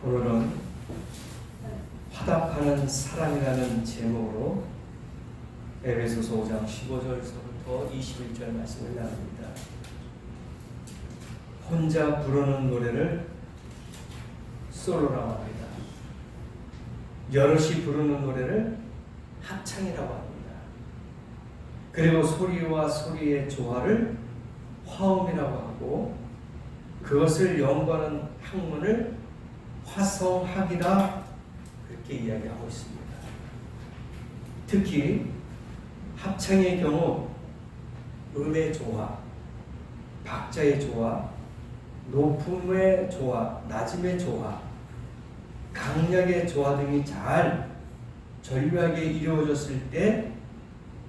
오늘은 화답하는 사랑이라는 제목으로 에베소서 5장 15절서부터 21절 말씀을 나눕니다. 혼자 부르는 노래를 솔로라고 합니다. 여럿이 부르는 노래를 합창이라고 합니다. 그리고 소리와 소리의 조화를 화음이라고 하고, 그것을 연구하는 학문을 화성학이라 그렇게 이야기하고 있습니다. 특히 합창의 경우 음의 조화, 박자의 조화, 높음의 조화, 낮음의 조화, 강약의 조화 등이 잘 절묘하게 이루어졌을 때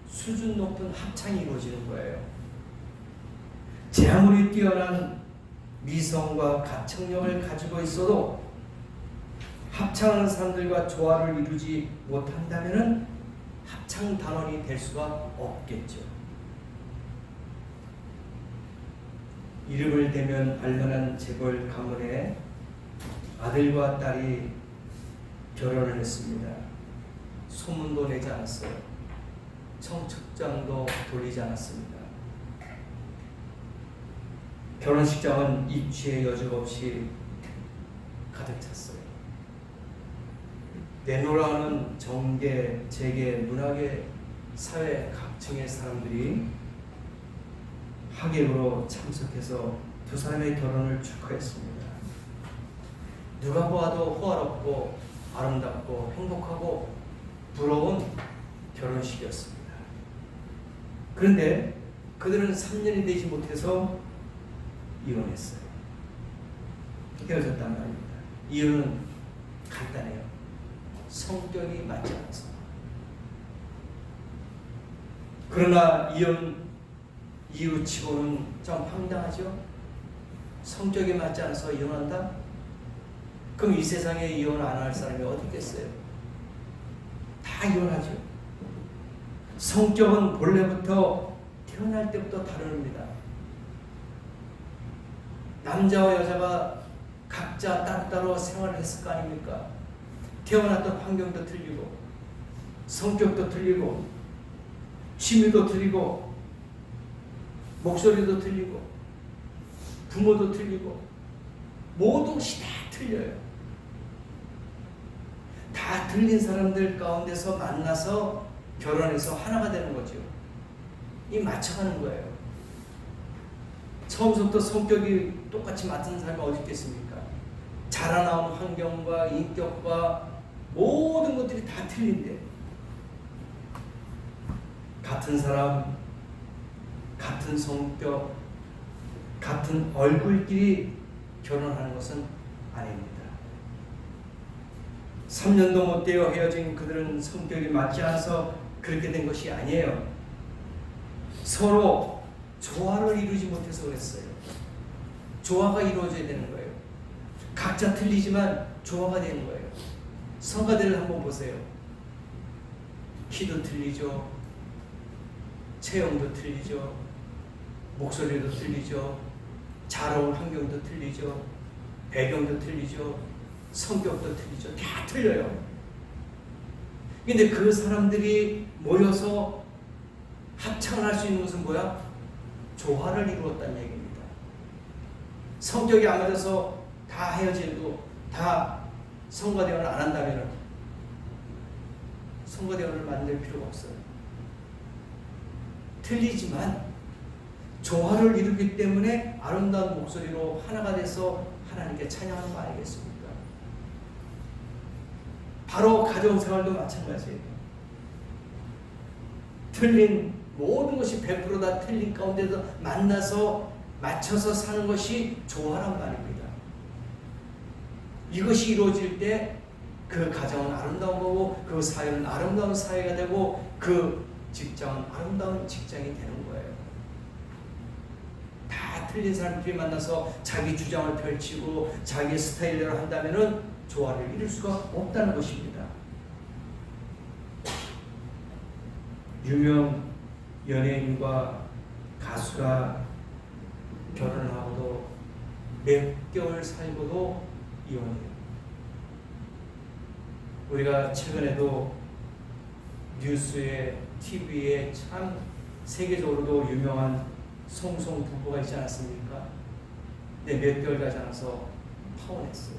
수준 높은 합창이 이루어지는 거예요. 제 아무리 뛰어난 미성과 가창력을 가지고 있어도 합창하는 사람들과 조화를 이루지 못한다면 합창 단원이 될 수가 없겠죠. 이름을 대면 알만한 재벌 가문에 아들과 딸이 결혼을 했습니다. 소문도 내지 않았어요. 청첩장도 돌리지 않았습니다. 결혼식장은 입지의 여지 없이 가득 찼어요. 내노라는 정계, 재계, 문화계, 사회 각층의 사람들이 하객으로 참석해서 두 사람의 결혼을 축하했습니다. 누가 보아도 호화롭고 아름답고 행복하고 부러운 결혼식이었습니다. 그런데 그들은 3년이 되지 못해서 이혼했어요. 헤어졌단 말입니다. 이유는 간단해요. 성격이 맞지 않아서. 그러나 이혼 이유치고는 좀 황당하죠? 성격이 맞지 않아서 이혼한다? 그럼 이 세상에 이혼 안 할 사람이 어디 있겠어요? 다 이혼하죠. 성격은 본래부터 태어날 때부터 다릅니다. 남자와 여자가 각자 따로따로 생활을 했을 거 아닙니까? 태어났던 환경도 틀리고, 성격도 틀리고, 취미도 틀리고, 목소리도 틀리고, 부모도 틀리고, 모든 것이 다 틀려요. 다 틀린 사람들 가운데서 만나서 결혼해서 하나가 되는 거죠. 이 맞춰가는 거예요. 처음부터 성격이 똑같이 맞는 사람이 어디 있겠습니까? 자라나온 환경과 인격과 모든 것들이 다 틀린데, 같은 사람, 같은 성격, 같은 얼굴끼리 결혼하는 것은 아닙니다. 3년도 못 되어 헤어진 그들은 성격이 맞지 않아서 그렇게 된 것이 아니에요. 서로 조화를 이루지 못해서 그랬어요. 조화가 이루어져야 되는 거예요. 각자 틀리지만 조화가 되는 거예요. 성가대를 한번 보세요. 키도 틀리죠. 체형도 틀리죠. 목소리도 틀리죠. 자라온 환경도 틀리죠. 배경도 틀리죠. 성격도 틀리죠. 다 틀려요. 근데 그 사람들이 모여서 합창을 할 수 있는 것은 뭐야? 조화를 이루었다는 얘기입니다. 성격이 안 맞아서 다 헤어지고 다 성가대원을 안 한다면 성가대원을 만들 필요가 없어요. 틀리지만 조화를 이루기 때문에 아름다운 목소리로 하나가 돼서 하나님께 찬양하는 거 아니겠습니까? 바로 가정생활도 마찬가지예요. 틀린 모든 것이 100% 다 틀린 가운데서 만나서 맞춰서 사는 것이 조화란 말입니다. 이것이 이루어질 때 그 가정은 아름다운 거고, 그 사회는 아름다운 사회가 되고, 그 직장은 아름다운 직장이 되는 거예요. 다 틀린 사람들이 만나서 자기 주장을 펼치고 자기 스타일대로 한다면은 조화를 이룰 수가 없다는 것입니다. 유명 연예인과 가수가 결혼을 하고도 몇 개월 살고도 이혼해요. 우리가 최근에도 뉴스에 TV에 참 세계적으로도 유명한 송송 부부가 있지 않았습니까? 네, 몇 개월 가지 않아서 파혼했어요.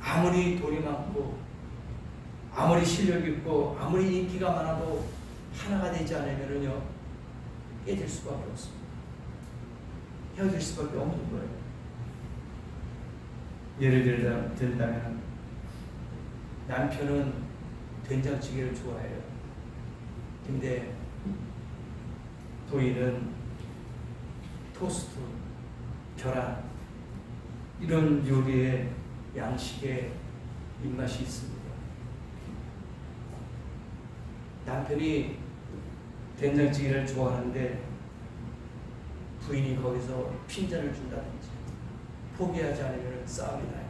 아무리 돈이 많고 아무리 실력 있고 아무리 인기가 많아도 하나가 되지 않으면요 깨질 수밖에 없습니다. 헤어질 수밖에 없는 거예요. 예를 들자면 남편은 된장찌개를 좋아해요. 근데 부인은 토스트, 계란 이런 요리에 양식에 입맛이 있습니다. 남편이 된장찌개를 좋아하는데 부인이 거기서 핀잔을 준다든지 포기하지 않으면 싸움이 나요.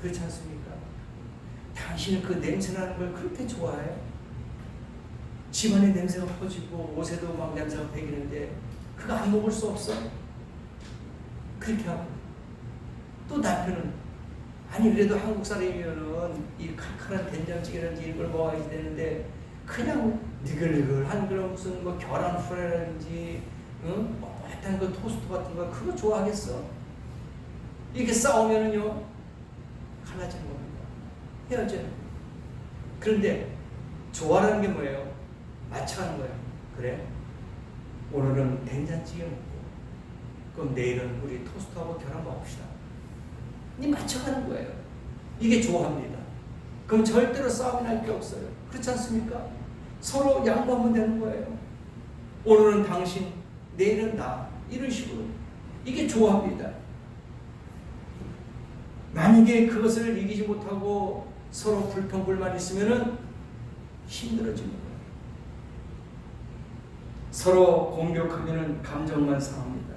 그렇지 않습니까? 당신은 그 냄새나는 걸 그렇게 좋아해요? 집안에 냄새가 퍼지고 옷에도 막 냄새가 배기는데 그거 안 먹을 수 없어? 그렇게 하고 또 남편은 아니 그래도 한국 사람이면은 이 칼칼한 된장찌개라든지 이런 걸 먹어야지 되는데 그냥 니글니글한 그런 무슨 뭐 계란 후라이라든지 뭐 하여튼 그 토스트 같은 거 그거 좋아하겠어? 이렇게 싸우면은요 갈라지는 겁니다. 헤어져요. 그런데 좋아하는 게 뭐예요? 맞춰가는 거예요. 그래? 오늘은 된장찌개 먹고 그럼 내일은 우리 토스트하고 계란 먹읍시다. 이 맞춰가는 거예요. 이게 좋아합니다. 그럼 절대로 싸움이 날 게 없어요. 그렇지 않습니까? 서로 양보하면 되는 거예요. 오늘은 당신, 내일은 나. 이런 식으로. 이게 좋아합니다. 만약에 그것을 이기지 못하고 서로 불평불만 있으면은 힘들어지는 거예요. 서로 공격하면은 감정만 상합니다.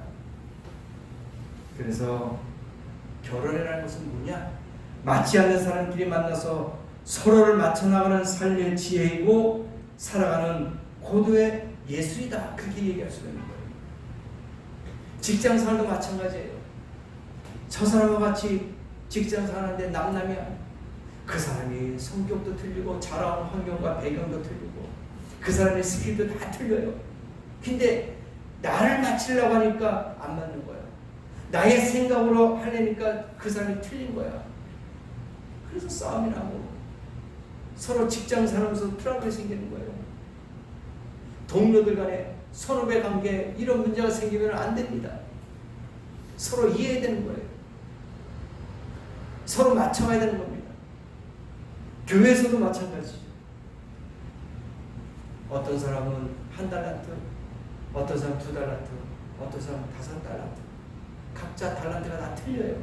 그래서 결혼이라는 것은 뭐냐? 맞지 않는 사람끼리 만나서 서로를 맞춰나가는 삶의 지혜이고 살아가는 고도의 예술이다. 그렇게 얘기할 수가 있는 거예요. 직장생활도 마찬가지예요. 저 사람과 같이 직장생활하는데 남남이야. 그 사람이 성격도 틀리고 자라온 환경과 배경도 틀리고 그 사람의 스킬도 다 틀려요. 근데 나를 맞추려고 하니까 안 맞는 거예요. 나의 생각으로 하려니까 그 사람이 틀린 거야. 그래서 싸움이 나고 서로 직장 살면서 트러블이 생기는 거예요. 동료들 간에 선후배 관계 이런 문제가 생기면 안 됩니다. 서로 이해해야 되는 거예요. 서로 맞춰가야 되는 겁니다. 교회에서도 마찬가지죠. 어떤 사람은 1달란트, 어떤 사람 2달란트, 어떤 사람 5달란트. 각자 달란트가 다 틀려요.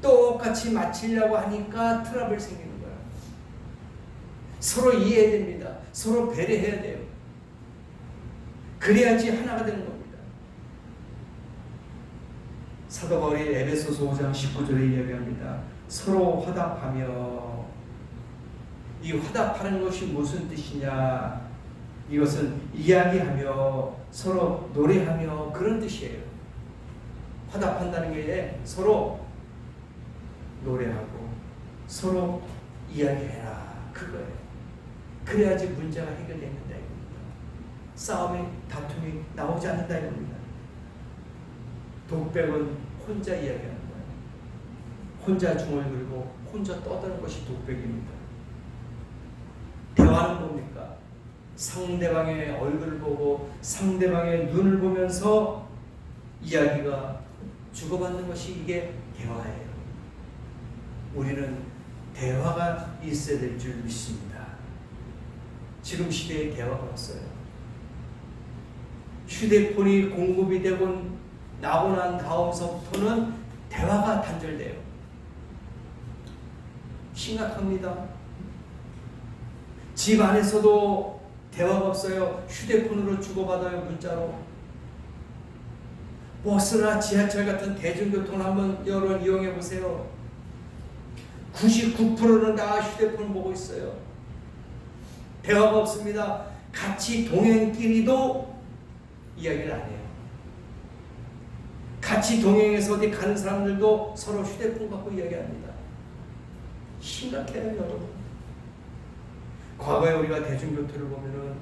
똑같이 맞추려고 하니까 트러블 생기는 거야. 서로 이해해야 됩니다. 서로 배려해야 돼요. 그래야지 하나가 되는 겁니다. 사도 바울이 에베소서 5장 19절에 이야기합니다. 서로 화답하며, 이 화답하는 것이 무슨 뜻이냐? 이것은 이야기하며 서로 노래하며 그런 뜻이에요. 화답한다는 게 서로 노래하고 서로 이야기해라 그거예요. 그래야지 문제가 해결된다 이겁니다. 싸움이 다툼이 나오지 않는다 이겁니다. 독백은 혼자 이야기하는 거예요. 혼자 중을 들고 혼자 떠드는 것이 독백입니다. 대화는 뭡니까? 상대방의 얼굴을 보고 상대방의 눈을 보면서 이야기가 주고받는 것이 이게 대화예요. 우리는 대화가 있어야 될 줄 믿습니다. 지금 시대에 대화가 없어요. 휴대폰이 공급이 되고 나고 난 다음서부터는 대화가 단절돼요. 심각합니다. 집 안에서도 대화가 없어요. 휴대폰으로 주고받아요. 문자로. 버스나 지하철 같은 대중교통을 한번 여러분 이용해 보세요. 99%는 다 휴대폰 보고 있어요. 대화가 없습니다. 같이 동행끼리도 이야기를 안 해요. 같이 동행해서 어디 가는 사람들도 서로 휴대폰 갖고 이야기합니다. 심각해요, 여러분. 과거에 우리가 대중교통을 보면은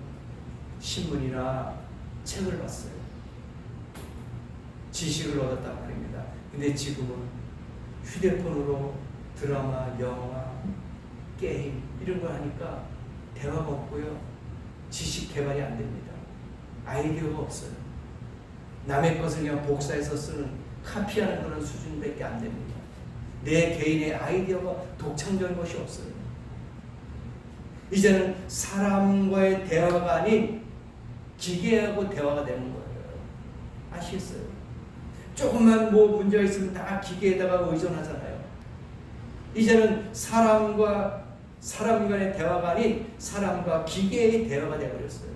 신문이나 책을 봤어요. 지식을 얻었단 말입니다. 근데 지금은 휴대폰으로 드라마, 영화, 게임 이런 거 하니까 대화가 없고요. 지식 개발이 안 됩니다. 아이디어가 없어요. 남의 것을 그냥 복사해서 쓰는, 카피하는 그런 수준밖에 안 됩니다. 내 개인의 아이디어가 독창적인 것이 없어요. 이제는 사람과의 대화가 아닌 기계하고 대화가 되는 거예요. 아시겠어요? 조금만 뭐 문제가 있으면 다 기계에다가 의존하잖아요. 이제는 사람과 사람 간의 대화가 아닌 사람과 기계의 대화가 되어버렸어요.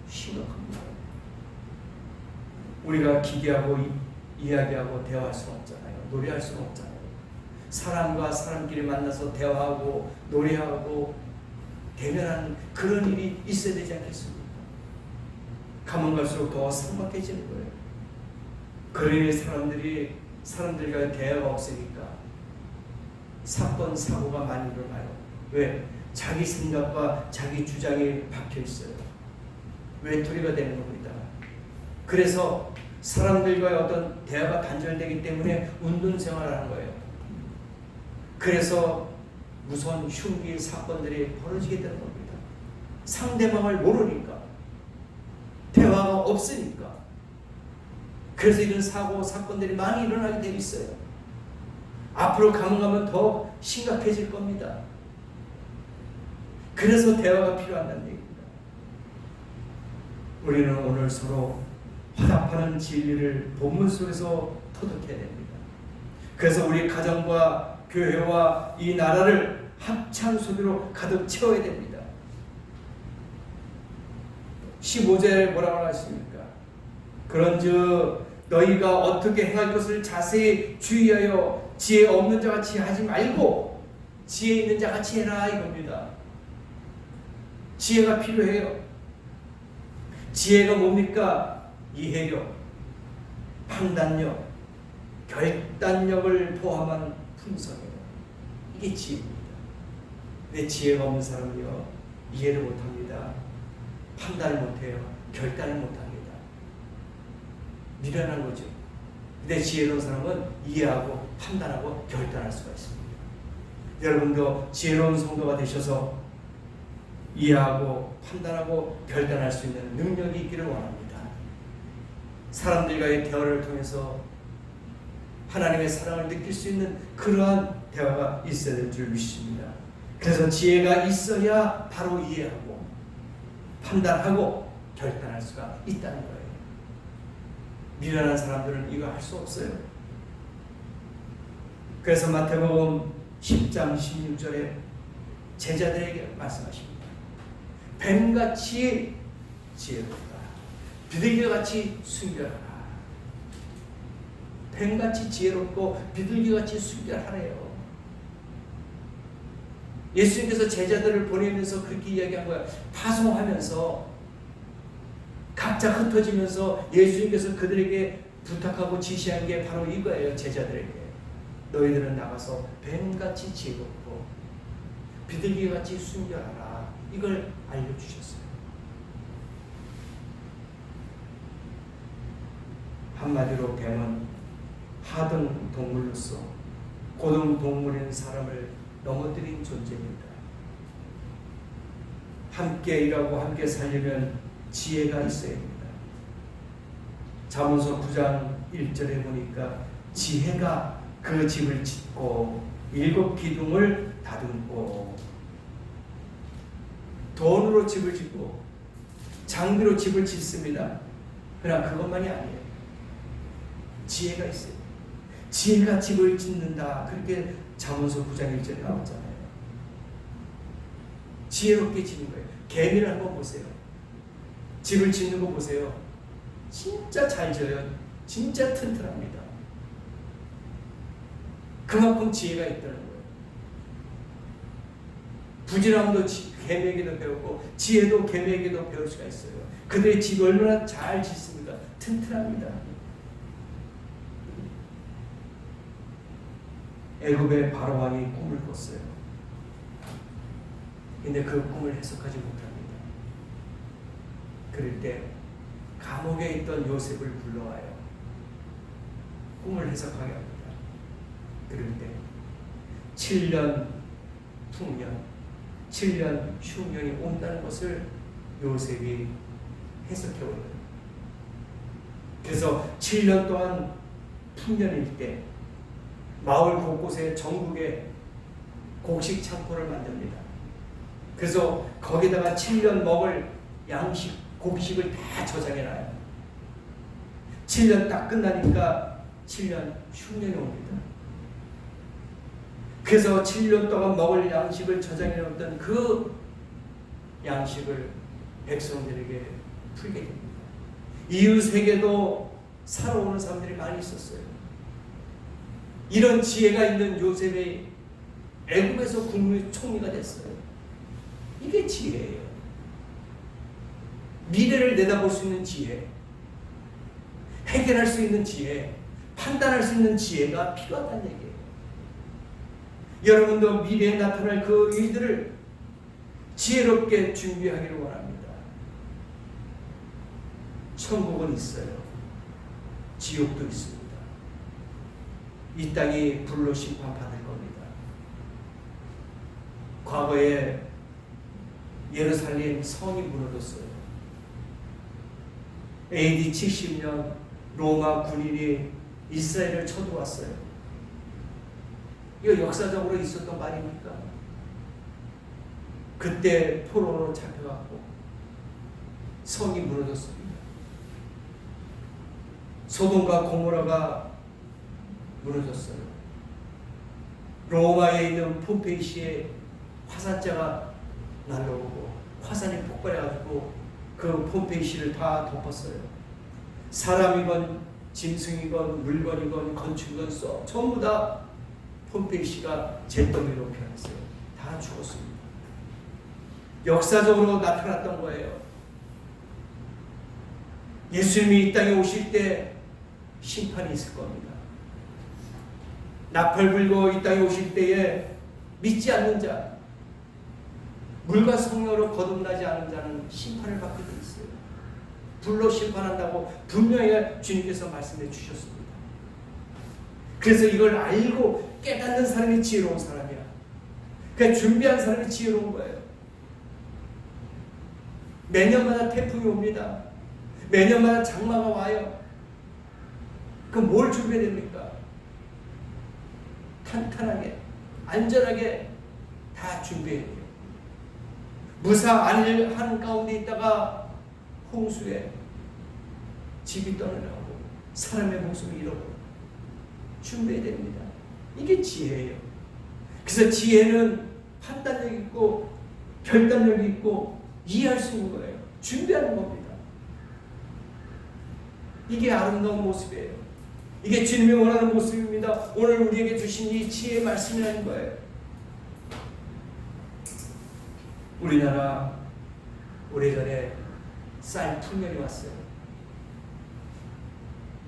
심각합니다. 우리가 기계하고 이야기하고 대화할 수는 없잖아요. 노래할 수는 없잖아요. 사람과 사람끼리 만나서 대화하고 노래하고 대면하는 그런 일이 있어야 되지 않겠습니까? 가면 갈수록 더 삭막해지는 거예요. 그러니 사람들과 대화가 없으니까 사건, 사고가 많이 일어나요. 왜? 자기 생각과 자기 주장이 박혀 있어요. 외톨이가 되는 겁니다. 그래서 사람들과의 어떤 대화가 단절되기 때문에 운동 생활을 하는 거예요. 그래서 무서운 흉기 사건들이 벌어지게 되는 겁니다. 상대방을 모르니까, 대화가 없으니까. 그래서 이런 사고, 사건들이 많이 일어나게 되어 있어요. 앞으로 가면 더 심각해질 겁니다. 그래서 대화가 필요하다는 얘기입니다. 우리는 오늘 서로 화답하는 진리를 본문 속에서 터득해야 됩니다. 그래서 우리 가정과 교회와 이 나라를 합창 소리로 가득 채워야 됩니다. 15절에 뭐라고 하십니까? 그런즉 너희가 어떻게 행할 것을 자세히 주의하여 지혜 없는 자같이 하지 말고 지혜 있는 자같이 해라, 이겁니다. 지혜가 필요해요. 지혜가 뭡니까? 이해력, 판단력, 결단력을 포함한 품성이에요. 이게 지혜입니다. 근데 지혜가 없는 사람은요, 이해를 못합니다. 판단을 못해요. 결단을 못합니다. 미련한 거죠. 근데 지혜로운 사람은 이해하고 판단하고 결단할 수가 있습니다. 여러분도 지혜로운 성도가 되셔서 이해하고 판단하고 결단할 수 있는 능력이 있기를 원합니다. 사람들과의 대화를 통해서 하나님의 사랑을 느낄 수 있는 그러한 대화가 있어야 될 줄 믿습니다. 그래서 지혜가 있어야 바로 이해하고 판단하고 결단할 수가 있다는 거예요. 미련한 사람들은 이거 할 수 없어요. 그래서 마태복음 10장 16절에 제자들에게 말씀하십니다. 뱀같이 지혜롭다. 비둘기같이 순결하라. 뱀같이 지혜롭고 비둘기같이 순결하래요. 예수님께서 제자들을 보내면서 그렇게 이야기한 거야. 파송하면서 각자 흩어지면서 예수님께서 그들에게 부탁하고 지시한 게 바로 이거예요. 제자들에게 너희들은 나가서 뱀같이 지혜롭고 비둘기같이 순결하라. 이걸 알려주셨어요. 한마디로 뱀은 하등 동물로서 고등 동물인 사람을 넘어뜨린 존재입니다. 함께 일하고 함께 살려면 지혜가 있어야 합니다. 잠언서 9장 1절에 보니까 지혜가 그 집을 짓고 7 기둥을 다듬고, 돈으로 집을 짓고 장비로 집을 짓습니다. 그러나 그것만이 아니에요. 지혜가 있어요. 지혜가 집을 짓는다. 그렇게 잠언서 9장 1절에 나왔잖아요. 지혜롭게 짓는 거예요. 개미를 한번 보세요. 집을 짓는 거 보세요. 진짜 잘 지어요. 진짜 튼튼합니다. 그만큼 지혜가 있다는 거예요. 부지런함도 개미에게도 배우고 지혜도 개미에게도 배울 수가 있어요. 그들의 집이 얼마나 잘 짓습니까? 튼튼합니다. 애굽의 바로 왕이 꿈을 꿨어요. 근데 그 꿈을 해석하지 못합니다. 그럴 때 감옥에 있던 요셉을 불러와요. 꿈을 해석하게 합니다. 그럴 때 7년 풍년, 7년 흉년이 온다는 것을 요셉이 해석해 올려요. 그래서 7년 동안 풍년일 때 마을 곳곳에 전국에 곡식 창고를 만듭니다. 그래서 거기다가 7년 먹을 양식, 곡식을 다 저장해놔요. 7년 딱 끝나니까 7년 흉년이 옵니다. 그래서 7년 동안 먹을 양식을 저장해놓던 그 양식을 백성들에게 풀게 됩니다. 이웃에게도 사러 오는 사람들이 많이 있었어요. 이런 지혜가 있는 요셉이 애굽에서 국무의 총리가 됐어요. 이게 지혜예요. 미래를 내다볼 수 있는 지혜, 해결할 수 있는 지혜, 판단할 수 있는 지혜가 필요하다는 얘기예요. 여러분도 미래에 나타날 그 일들을 지혜롭게 준비하기를 원합니다. 천국은 있어요. 지옥도 있습니다. 이 땅이 불로 심판받을 겁니다. 과거에 예루살렘 성이 무너졌어요. AD 70년 로마 군인이 이스라엘을 쳐들어왔어요. 이거 역사적으로 있었던 말입니까? 그때 포로로 잡혀갔고 성이 무너졌습니다. 소돔과 고모라가 무너졌어요. 로마에 있는 폼페이시에 화산자가 날라오고 화산이 폭발해가지고 그 폼페이시를 다 덮었어요. 사람이건 짐승이건 물건이건 건축이건 전부 다 폼페이시가 잿더미로 변했어요. 다 죽었습니다. 역사적으로 나타났던 거예요. 예수님이 이 땅에 오실 때 심판이 있을 겁니다. 나팔 불고 이 땅에 오실 때에 믿지 않는 자, 물과 성령으로 거듭나지 않은 자는 심판을 받게 돼 있어요. 불로 심판한다고 분명히 주님께서 말씀해 주셨습니다. 그래서 이걸 알고 깨닫는 사람이 지혜로운 사람이야. 그러니까 준비한 사람이 지혜로운 거예요. 매년마다 태풍이 옵니다. 매년마다 장마가 와요. 그럼 뭘 준비해야 됩니까? 탄탄하게, 안전하게 다 준비해야 돼요. 무사 안일한 가운데 있다가 홍수에 집이 떠나가고 사람의 목숨을 잃어버려 준비해야 됩니다. 이게 지혜예요. 그래서 지혜는 판단력이 있고 결단력이 있고 이해할 수 있는 거예요. 준비하는 겁니다. 이게 아름다운 모습이에요. 이게 주님이 원하는 모습입니다. 오늘 우리에게 주신 이 지혜의 말씀이라는 거예요. 우리나라 오래전에 쌀 풍년이 왔어요.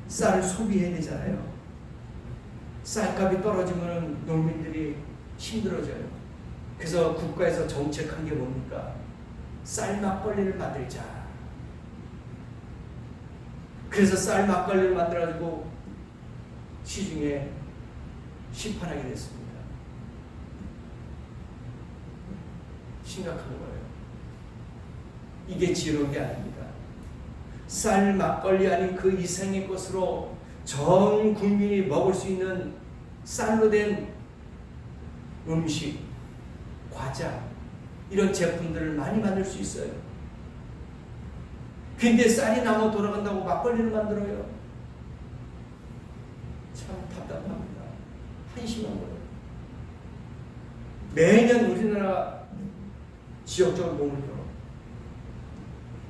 쌀을 소비해야 되잖아요. 쌀값이 떨어지면 농민들이 힘들어져요. 그래서 국가에서 정책한 게 뭡니까? 쌀 막걸리를 만들자. 그래서 쌀 막걸리를 만들어가지고 시중에 시판하게 됐습니다. 심각한 거예요. 이게 지혜로운 게 아닙니다. 쌀 막걸리 아닌 그 이상의 것으로 전 국민이 먹을 수 있는 쌀로 된 음식, 과자 이런 제품들을 많이 만들 수 있어요. 근데 쌀이 남아 돌아간다고 막걸리를 만들어요. 참 답답합니다. 한심한 거예요. 매년 우리나라 지역적으로 몸을 들어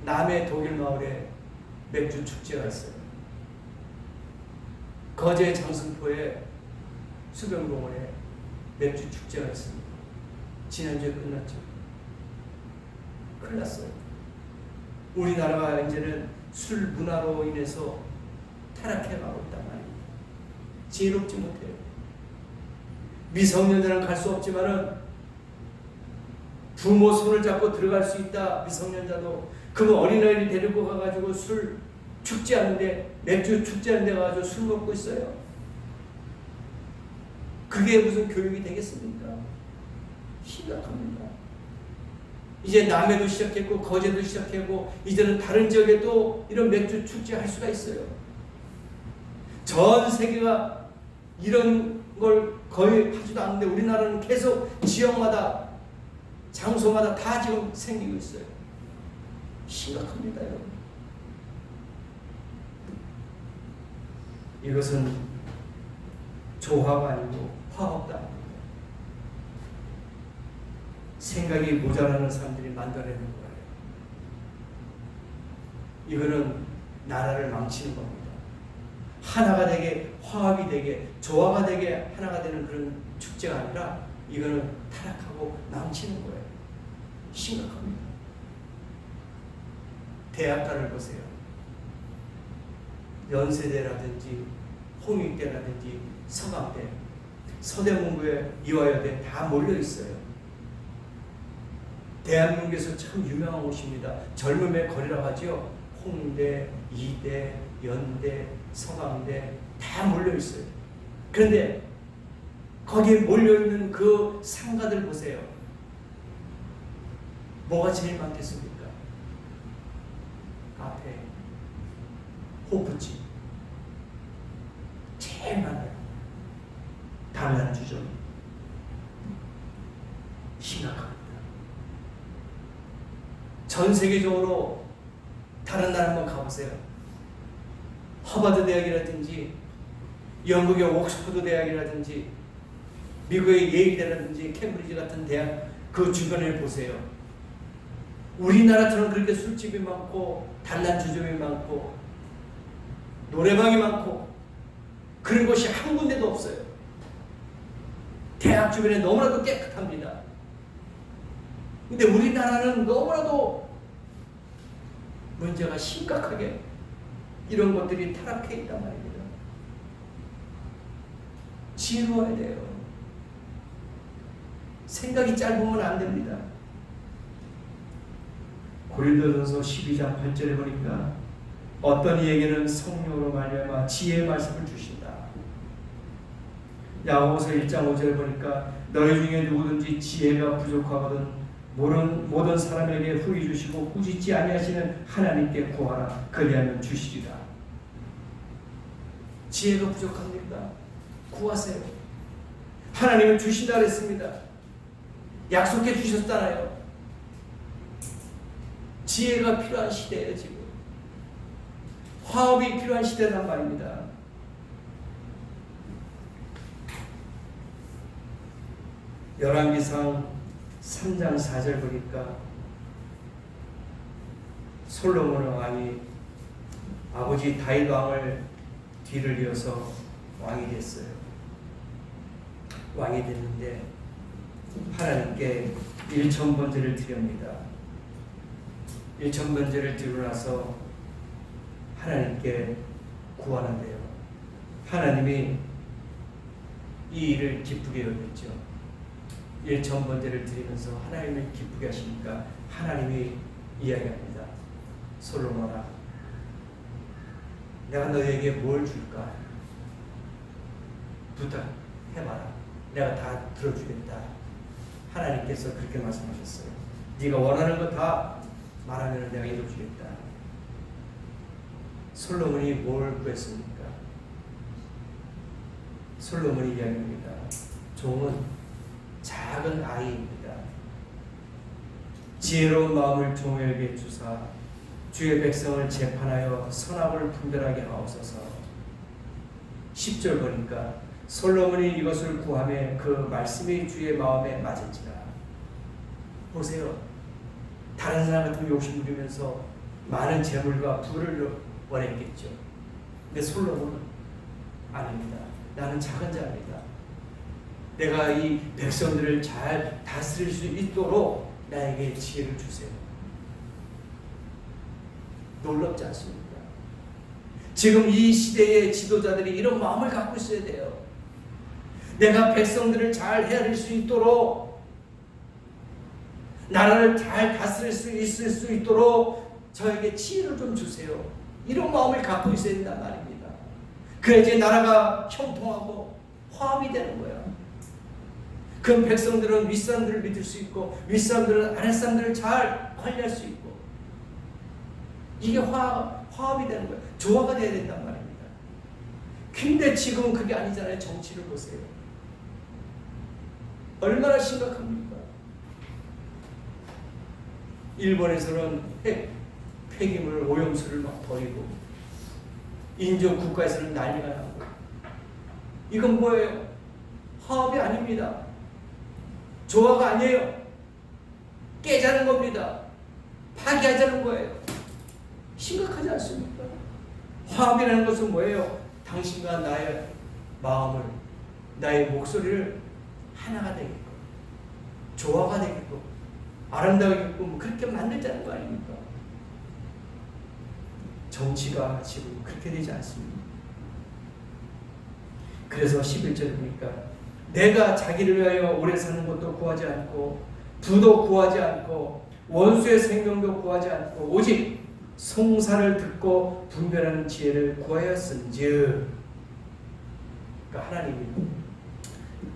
남해 독일 마을에 맥주 축제가 있어요. 거제 장승포에 수변공원에 맥주 축제가 있습니다. 지난주에 끝났죠. 큰일 났어요. 우리나라가 이제는 술 문화로 인해서 타락해가고 있단 말입니다. 지혜롭지 못해요. 미성년자는 갈 수 없지만은 부모 손을 잡고 들어갈 수 있다. 미성년자도. 그러면 어린아이를 데리고 가가지고 술 축제하는데, 맥주 축제하는 데 가가지고 술 먹고 있어요. 그게 무슨 교육이 되겠습니까? 심각합니다. 이제 남해도 시작했고 거제도 시작했고 이제는 다른 지역에도 이런 맥주 축제 할 수가 있어요. 전 세계가 이런 걸 거의 하지도 않는데 우리나라는 계속 지역마다 장소마다 다 지금 생기고 있어요. 심각합니다, 여러분. 이것은 조화가 아니고 화합도 아닙니다. 생각이 모자라는 사람들이 만들어내는 거예요. 이거는 나라를 망치는 겁니다. 하나가 되게, 화합이 되게, 조화가 되게 하나가 되는 그런 축제가 아니라 이거는 타락하고 망치는 거예요. 심각합니다. 대학가를 보세요. 연세대라든지 홍익대라든지 서강대, 서대문구에 이화여대 다 몰려 있어요. 대한민국에서 참 유명한 곳입니다. 젊음의 거리라고 하죠. 홍대, 이대, 연대, 서강대 다 몰려 있어요. 그런데 거기에 몰려 있는 그 상가들 보세요. 뭐가 제일 많겠습니까? 카페, 호프집 제일 많아요. 단란주점. 심각합니다. 전 세계적으로 다른 나라 한번 가보세요. 하버드 대학이라든지 영국의 옥스퍼드 대학이라든지 미국의 예일대라든지 캠브리지 같은 대학 그 주변을 보세요. 우리나라처럼 그렇게 술집이 많고 단란주점이 많고 노래방이 많고 그런 곳이 한 군데도 없어요. 대학 주변에 너무나도 깨끗합니다. 근데 우리나라는 너무나도 문제가 심각하게 이런 것들이 타락해 있단 말입니다. 지혜로워야 돼요. 생각이 짧으면 안 됩니다. 고린도전서 12장 8절에 보니까 어떤 이에게는 성령으로 말미암아 지혜의 말씀을 주신다. 야고보서 1장 5절에 보니까 너희 중에 누구든지 지혜가 부족하거든 모든 사람에게 후히 주시고 꾸짖지 아니하시는 하나님께 구하라. 그리하면 주시리라. 지혜가 부족합니까? 구하세요. 하나님은 주신다 그랬습니다. 약속해 주셨잖아요. 지혜가 필요한 시대예요. 지금 화합이 필요한 시대란 말입니다. 열왕기상 3장 4절 보니까 솔로몬 왕이 아버지 다윗 왕을 뒤를 이어서 왕이 됐어요. 왕이 됐는데 하나님께 1,000번제를 드립니다. 1,000번제를 드리고 나서 하나님께 구하는데요. 하나님이 이 일을 기쁘게 여겼죠. 1,000번제를 드리면서 하나님을 기쁘게 하시니까 하나님이 이야기합니다. 솔로몬아, 내가 너에게 뭘 줄까? 부탁해봐라. 내가 다 들어주겠다. 하나님께서 그렇게 말씀하셨어요. 네가 원하는 거 다 말하면 내가 이루어주겠다. 솔로몬이 뭘 구했습니까? 솔로몬이 이야기합니다. 종은 작은 아이입니다. 지혜로운 마음을 종에게 주사 주의 백성을 재판하여 선악을 분별하게 하옵소서. 10절 보니까 솔로몬이 이것을 구하며 그 말씀이 주의 마음에 맞은지라. 보세요. 다른 사람 같은 욕심 부리면서 많은 재물과 부를 원했겠죠. 근데 솔로몬은 아닙니다. 나는 작은 자입니다. 내가 이 백성들을 잘 다스릴 수 있도록 나에게 지혜를 주세요. 놀랍지 않습니까? 지금 이 시대의 지도자들이 이런 마음을 갖고 있어야 돼요. 내가 백성들을 잘 헤아릴 수 있도록, 나라를 잘 다스릴 수 있을 수 있도록 저에게 지혜를 좀 주세요. 이런 마음을 갖고 있어야 된단 말입니다. 그래야지 나라가 형통하고 화합이 되는 거야. 그럼 백성들은 윗사람들을 믿을 수 있고, 윗사람들은 아랫사람들을 잘 관리할 수 있고, 이게 화합이 되는 거예요. 조화가 돼야 된단 말입니다. 근데 지금은 그게 아니잖아요. 정치를 보세요. 얼마나 심각합니까? 일본에서는 폐기물 오염수를 막 버리고, 인조 국가에서는 난리가 나고, 이건 뭐예요? 화합이 아닙니다. 조화가 아니에요. 깨자는 겁니다. 파괴하자는 거예요. 심각하지 않습니까? 화합이라는 것은 뭐예요? 당신과 나의 마음을, 나의 목소리를 하나가 되게끔, 조화가 되게끔, 아름다우게끔 그렇게 만들자는 거 아닙니까? 정치가 지금 그렇게 되지 않습니다. 그래서 11절에 보니까 내가 자기를 위하여 오래 사는 것도 구하지 않고, 부도 구하지 않고, 원수의 생명도 구하지 않고, 오직 송사를 듣고 분별하는 지혜를 구하였은즉. 그러니까 하나님이,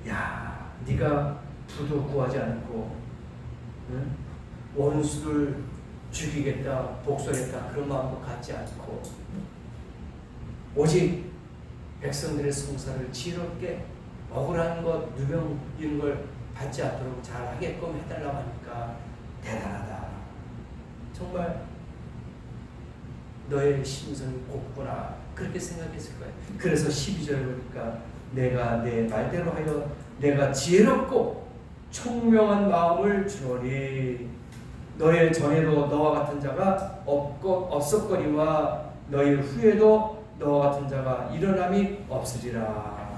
야, 네가 부도 구하지 않고, 응? 원수를 죽이겠다, 복수하겠다, 그런 마음도 갖지 않고, 오직 백성들의 송사를 지혜롭게, 억울한 것, 누명 이런 걸 받지 않도록 잘 하게끔 해달라고 하니까 대단하다. 정말 너의 심성이 곱구나, 그렇게 생각했을 거예요. 그래서 12절에 보니까 내가 내 말대로 하여 내가 지혜롭고 총명한 마음을 주노니 너의 전에도 너와 같은 자가 없었거니와 너희 후에도 너와 같은 자가 일어남이 없으리라.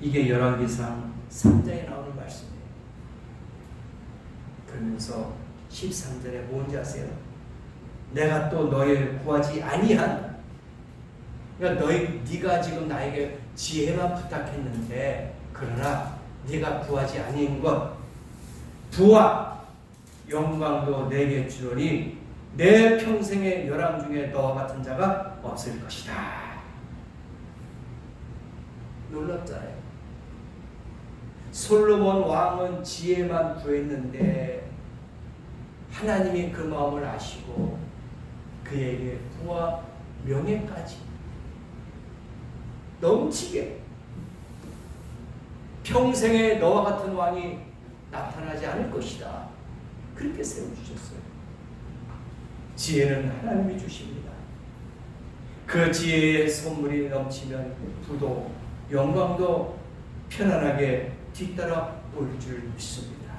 이게 열왕기상 3장에 나오는 말씀이에요. 그러면서 13절에 뭔지 아세요? 내가 또 너희를 구하지 아니한, 그러니까 네가 지금 나에게 지혜만 부탁했는데, 그러나 네가 구하지 아니한 것, 부와 영광도 내게 주노니 내 평생의 열왕 중에 너와 같은 자가 없을 것이다. 놀랍잖아요. 솔로몬 왕은 지혜만 구했는데 하나님이 그 마음을 아시고 그에게 부와 명예까지 넘치게, 평생에 너와 같은 왕이 나타나지 않을 것이다, 그렇게 세워주셨어요. 지혜는 하나님이 주십니다. 그 지혜의 선물이 넘치면 부도 영광도 편안하게 뒤따라 올 줄 믿습니다.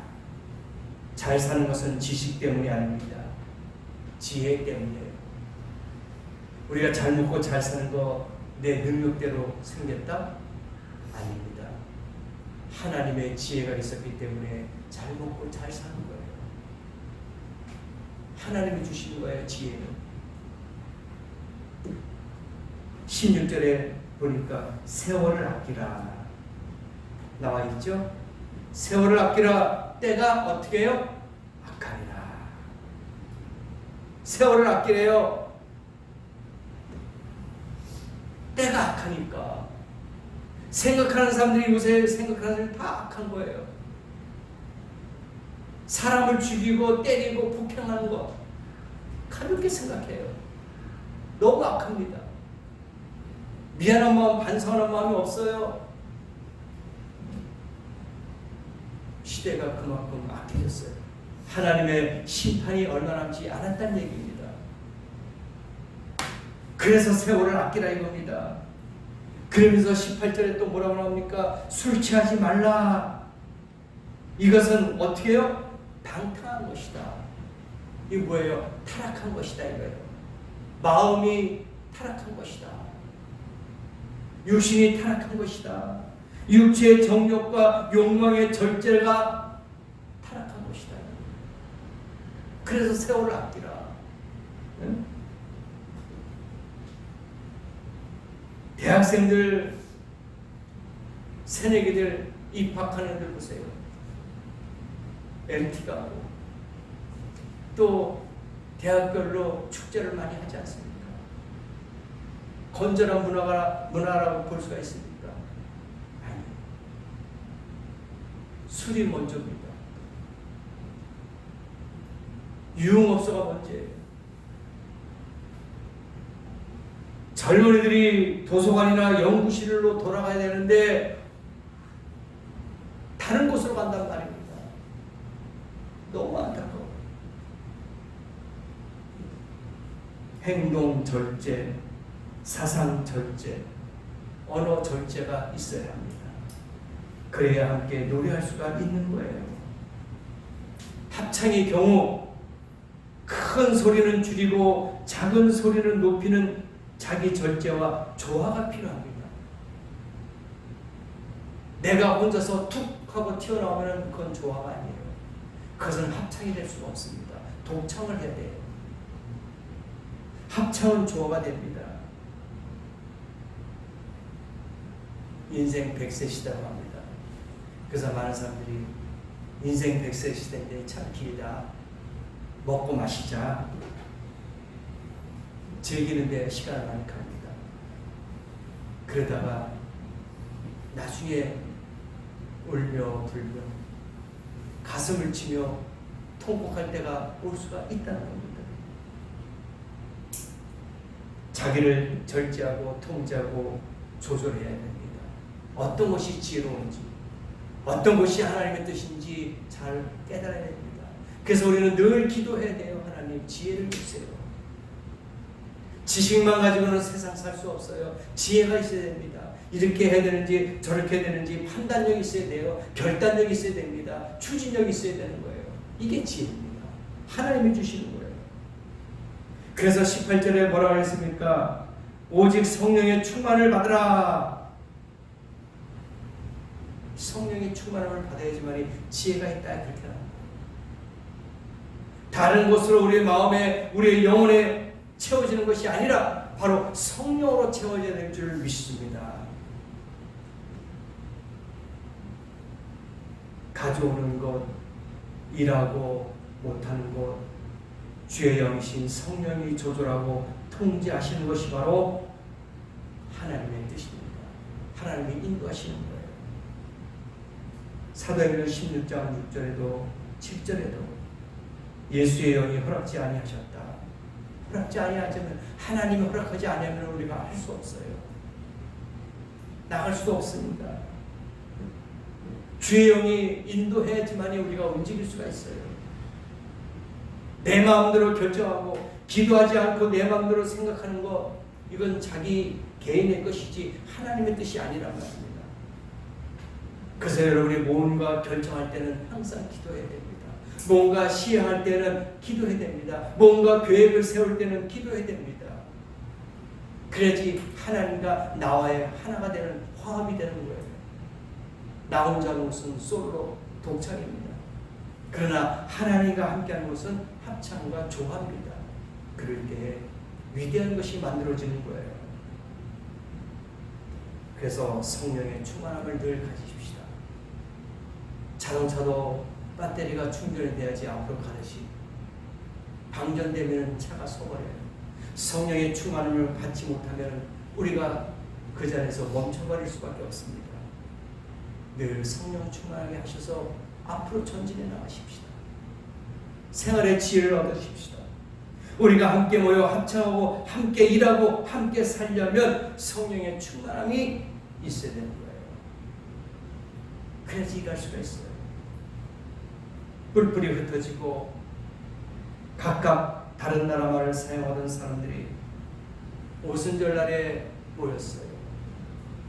잘 사는 것은 지식 때문이 아닙니다. 지혜 때문이에요. 우리가 잘 먹고 잘 사는 거 내 능력대로 생겼다? 아닙니다. 하나님의 지혜가 있었기 때문에 잘 먹고 잘 사는 거예요. 하나님이 주시는 거예요, 지혜는. 16절에 보니까 세월을 아끼라 나와 있죠? 세월을 아끼라, 때가 어떻게 해요? 악하니라. 세월을 아끼래요. 때가 악하니까. 생각하는 사람들이, 요새 생각하는 사람들이 다 악한 거예요. 사람을 죽이고 때리고 폭행하는 거 가볍게 생각해요. 너무 악합니다. 미안한 마음, 반성하는 마음이 없어요. 시대가 그만큼 악해졌어요. 하나님의 심판이 얼마 남지 않았다는 얘기입니다. 그래서 세월을 아끼라 이겁니다. 그러면서 18절에 또 뭐라고 나옵니까? 술 취하지 말라. 이것은 어떻게 해요? 방탕한 것이다. 이게 뭐예요? 타락한 것이다 이거예요. 마음이 타락한 것이다. 육신이 타락한 것이다. 육체의 정욕과 욕망의 절제가 타락한 것이다. 그래서 세월을 아끼라. 응? 대학생들 새내기들 입학하는 애들 보세요. MT 가고 또 대학별로 축제를 많이 하지 않습니까? 건전한 문화라고 볼 수가 있습니까? 아니요. 술이 먼저입니다. 유흥업소가 먼저예요. 젊은이들이 도서관이나 연구실로 돌아가야 되는데 다른 곳으로 간단 말입니다. 너무 안타까워요. 행동 절제, 사상 절제, 언어 절제가 있어야 합니다. 그래야 함께 노래할 수가 있는 거예요. 합창의 경우 큰 소리는 줄이고 작은 소리는 높이는 자기 절제와 조화가 필요합니다. 내가 혼자서 툭 하고 튀어나오면 그건 조화가 아니에요. 그것은 합창이 될 수가 없습니다. 독창을 해야 돼요. 합창은 조화가 됩니다. 인생 100세 시대라고 합니다. 그래서 많은 사람들이 인생 100세 시대인데 참 길다. 먹고 마시자. 즐기는데 시간을 많이 갑니다. 그러다가 나중에 울며 불며 가슴을 치며 통곡할 때가 올 수가 있다는 겁니다. 자기를 절제하고 통제하고 조절해야 됩니다. 어떤 것이 지혜로운지, 어떤 것이 하나님의 뜻인지 잘 깨달아야 됩니다. 그래서 우리는 늘 기도해야 돼요. 하나님 지혜를 주세요. 지식만 가지고는 세상 살 수 없어요. 지혜가 있어야 됩니다. 이렇게 해야 되는지 저렇게 해야 되는지 판단력이 있어야 돼요. 결단력이 있어야 됩니다. 추진력이 있어야 되는 거예요. 이게 지혜입니다. 하나님이 주시는 거예요. 그래서 18절에 뭐라고 했습니까? 오직 성령의 충만을 받으라. 성령의 충만함을 받아야지만 지혜가 있다 그렇게 합니다. 다른 곳으로 우리의 마음에 우리의 영혼에 채워지는 것이 아니라 바로 성령으로 채워져야 될 줄 믿습니다. 가져오는 것, 일하고 못하는 것, 주의 영이신 성령이 조절하고 통제하시는 것이 바로 하나님의 뜻입니다. 하나님이 인도하시는 거예요. 사도행전 16장 6절에도 7절에도 예수의 영이 허락지 아니하셨다. 허락지 아니하자면 하나님이 허락하지 않으면 우리가 할 수 없어요. 나갈 수도 없습니다. 주의 영이 인도해야지만 우리가 움직일 수가 있어요. 내 마음대로 결정하고 기도하지 않고 내 마음대로 생각하는 것, 이건 자기 개인의 것이지 하나님의 뜻이 아니란 말입니다. 그래서 여러분이 뭔가 결정할 때는 항상 기도해야 됩니다. 뭔가 시행할 때는 기도해야 됩니다. 뭔가 계획을 세울 때는 기도해야 됩니다. 그래야지 하나님과 나와의 하나가 되는 화합이 되는 거예요. 나 혼자는 것은 솔로 독창입니다. 그러나 하나님과 함께하는 것은 합창과 조화입니다. 그럴 때 위대한 것이 만들어지는 거예요. 그래서 성령의 충만함을 늘 가지십시다. 자동차도 배터리가 충전이 돼야지 앞으로 가듯이 방전되면 차가 서버려요. 성령의 충만함을 받지 못하면 우리가 그 자리에서 멈춰버릴 수밖에 없습니다. 늘 성령 충만하게 하셔서 앞으로 전진해 나가십시다. 생활의 지혜를 얻으십시다. 우리가 함께 모여 합창하고 함께 일하고 함께 살려면 성령의 충만함이 있어야 되는 거예요. 그래야지 일할 수가 있어요. 뿔뿔이 흩어지고 각각 다른 나라 말을 사용하던 사람들이 오순절날에 모였어요.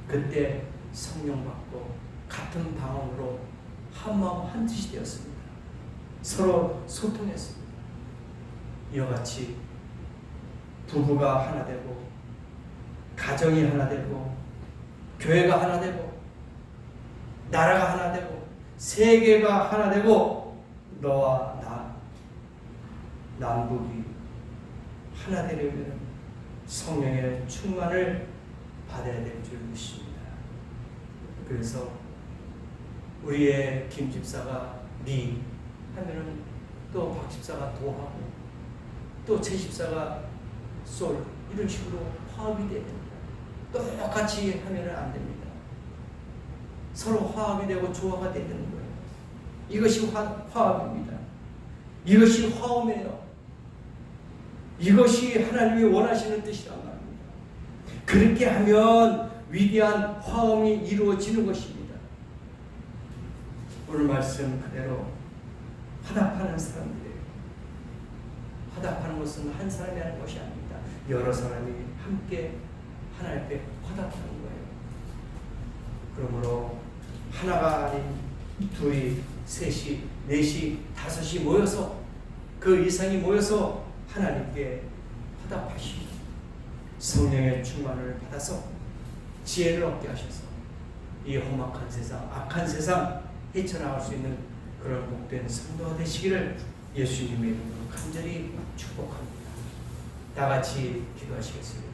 그때 성령 받고 같은 방언으로 한 마음 한 뜻이 되었습니다. 서로 소통했습니다. 이와 같이 부부가 하나 되고 가정이 하나 되고 교회가 하나 되고 나라가 하나 되고 세계가 하나 되고 너와 나 남북이 하나 되려면 성령의 충만을 받아야 될 줄 믿습니다. 그래서 우리의 김 집사가 미 하면은 또 박 집사가 도하고 또 최 집사가 솔 이런 식으로 화합이 돼야 됩니다. 똑같이 하면은 안 됩니다. 서로 화합이 되고 조화가 되는 거예요. 이것이 화합입니다. 이것이 화음이에요. 이것이 하나님이 원하시는 뜻이란 말입니다. 그렇게 하면 위대한 화음이 이루어지는 것입니다. 오늘 말씀 그대로 화답하는 사람들이에요. 화답하는 것은 한 사람이 하는 것이 아닙니다. 여러 사람이 함께 하나님 앞에 화답하는 거예요. 그러므로 하나가 아닌 둘이, 셋이, 넷이, 다섯이 모여서 그 이상이 모여서 하나님께 화답하시고 성령의 충만을 받아서 지혜를 얻게 하셔서 이 험악한 세상, 악한 세상 헤쳐나갈 수 있는 그런 복된 성도가 되시기를 예수님의 이름으로 간절히 축복합니다. 다 같이 기도하시겠습니다.